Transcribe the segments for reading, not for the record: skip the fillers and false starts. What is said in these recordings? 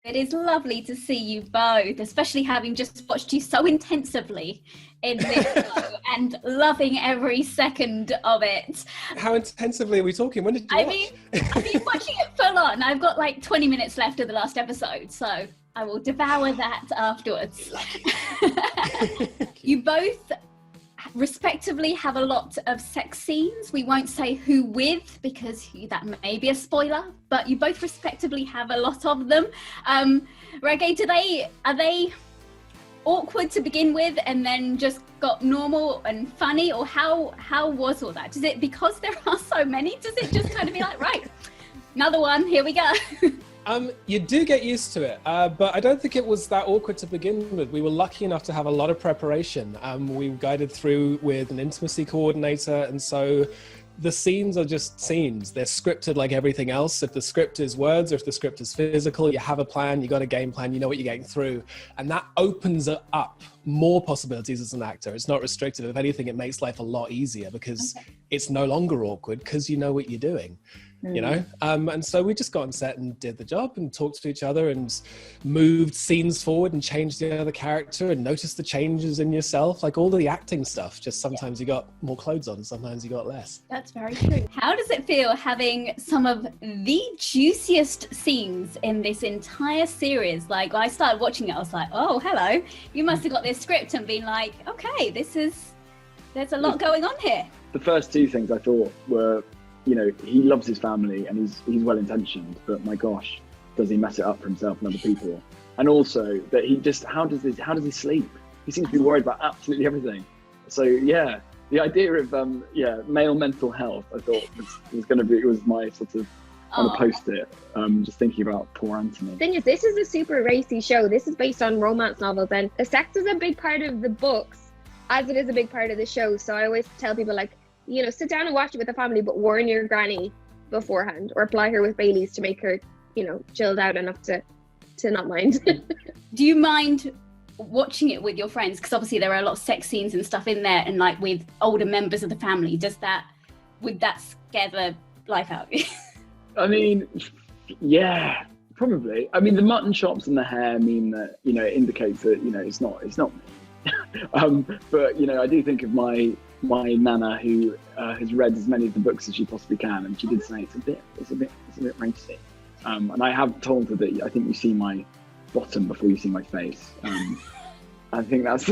It is lovely to see you both, especially having just watched you so intensively in this show and loving every second of it. How intensively are we talking? When did you watch? I've been watching it full on. I've got like 20 minutes left of the last episode, so I will devour that afterwards. You both respectively have a lot of sex scenes. We won't say who with because that may be a spoiler, but you both respectively have a lot of them. Reggae, are they awkward to begin with and then just got normal and funny, or how was all that? Is it because there are so many, does it just kind of be like, right, another one, here we go? You do get used to it, but I don't think it was that awkward to begin with. We were lucky enough to have a lot of preparation. We guided through with an intimacy coordinator, and so the scenes are just scenes. They're scripted like everything else. If the script is words or if the script is physical, you have a plan, you got a game plan, you know what you're getting through. And that opens up more possibilities as an actor. It's not restrictive. If anything, it makes life a lot easier because it's no longer awkward because you know what you're doing. You know, and so we just got on set and did the job and talked to each other and moved scenes forward and changed the other character and noticed the changes in yourself, like all the acting stuff. Just sometimes you got more clothes on, sometimes you got less. That's very true. How does it feel having some of the juiciest scenes in this entire series? Like, I started watching it, I was like, oh, hello. You must have got this script and been like, okay, there's a lot going on here. The first two things I thought were, you know, he loves his family and he's well-intentioned, but my gosh, does he mess it up for himself and other people? And also that he just, how does he sleep? He seems to be worried about absolutely everything. So yeah, the idea of male mental health, I thought was my sort of on a post-it, just thinking about poor Anthony. The thing is, this is a super racy show. This is based on romance novels, and the sex is a big part of the books as it is a big part of the show. So I always tell people, like, you know, sit down and watch it with the family, but warn your granny beforehand, or apply her with Baileys to make her, you know, chilled out enough to not mind. Do you mind watching it with your friends? Because obviously there are a lot of sex scenes and stuff in there, and like with older members of the family, would that scare the life out of you? I mean, yeah, probably. I mean, the mutton chops and the hair mean that, you know, it indicates that, you know, it's not me. But, you know, I do think of my nana who has read as many of the books as she possibly can, and she did say it's a bit racy. And I have told her that I think you see my bottom before you see my face. I think that's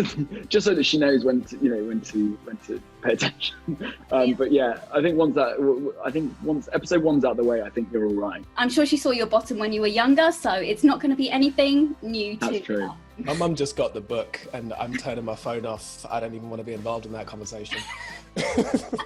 just so that she knows when to pay attention. But yeah, I think once episode 1's out the way, I think you're all right. I'm sure she saw your bottom when you were younger, so it's not going to be anything new to her. That's true. My mum just got the book and I'm turning my phone off. I don't even want to be involved in that conversation.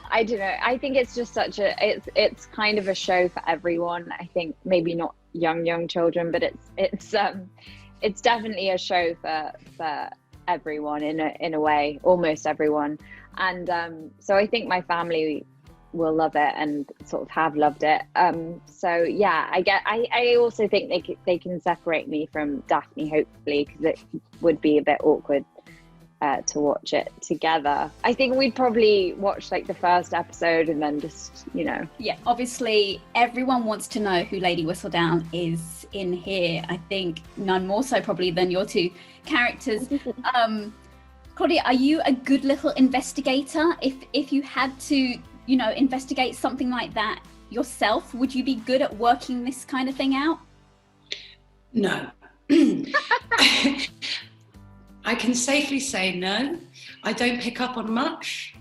I don't know. I think it's just it's kind of a show for everyone. I think maybe not young children, but it's definitely a show for everyone in a way, almost everyone. And so I think my family will love it and sort of have loved it. So yeah, I also think they can separate me from Daphne, hopefully, because it would be a bit awkward to watch it together. I think we'd probably watch like the first episode and then just, you know. Yeah, obviously everyone wants to know who Lady Whistledown is in here. I think none more so probably than your two characters. Claudia, are you a good little investigator? If you had to, you know, investigate something like that yourself, would you be good at working this kind of thing out? No. I can safely say no. I don't pick up on much.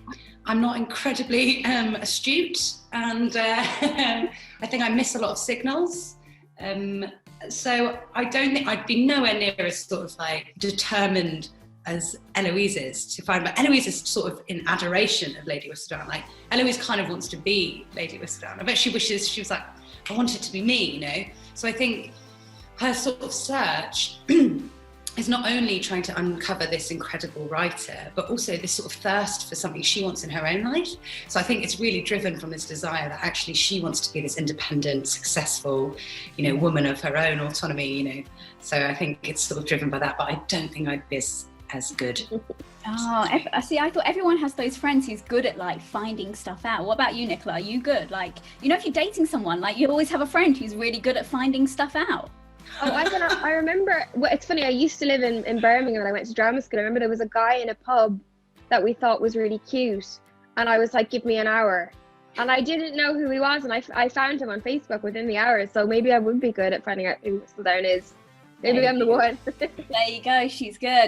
I'm not incredibly astute, and I think I miss a lot of signals. So I don't think I'd be nowhere near as sort of like determined as Eloise is to find, but Eloise is sort of in adoration of Lady Whistledown. Like, Eloise kind of wants to be Lady Whistledown. I bet she wishes, she was like, I want it to be me, you know? So I think her sort of search is not only trying to uncover this incredible writer, but also this sort of thirst for something she wants in her own life. So I think it's really driven from this desire that actually she wants to be this independent, successful, you know, woman of her own autonomy, you know? So I think it's sort of driven by that, but I don't think I'd be as good. See, I thought everyone has those friends who's good at like finding stuff out. What about you, Nicola? Are you good? Like, you know, if you're dating someone, like you always have a friend who's really good at finding stuff out. Oh, I remember, well, it's funny, I used to live in Birmingham and I went to drama school. I remember there was a guy in a pub that we thought was really cute. And I was like, give me an hour. And I didn't know who he was. And I found him on Facebook within the hour. So maybe I would be good at finding out who Whistledown is. Maybe I'm the one. There you go. She's good.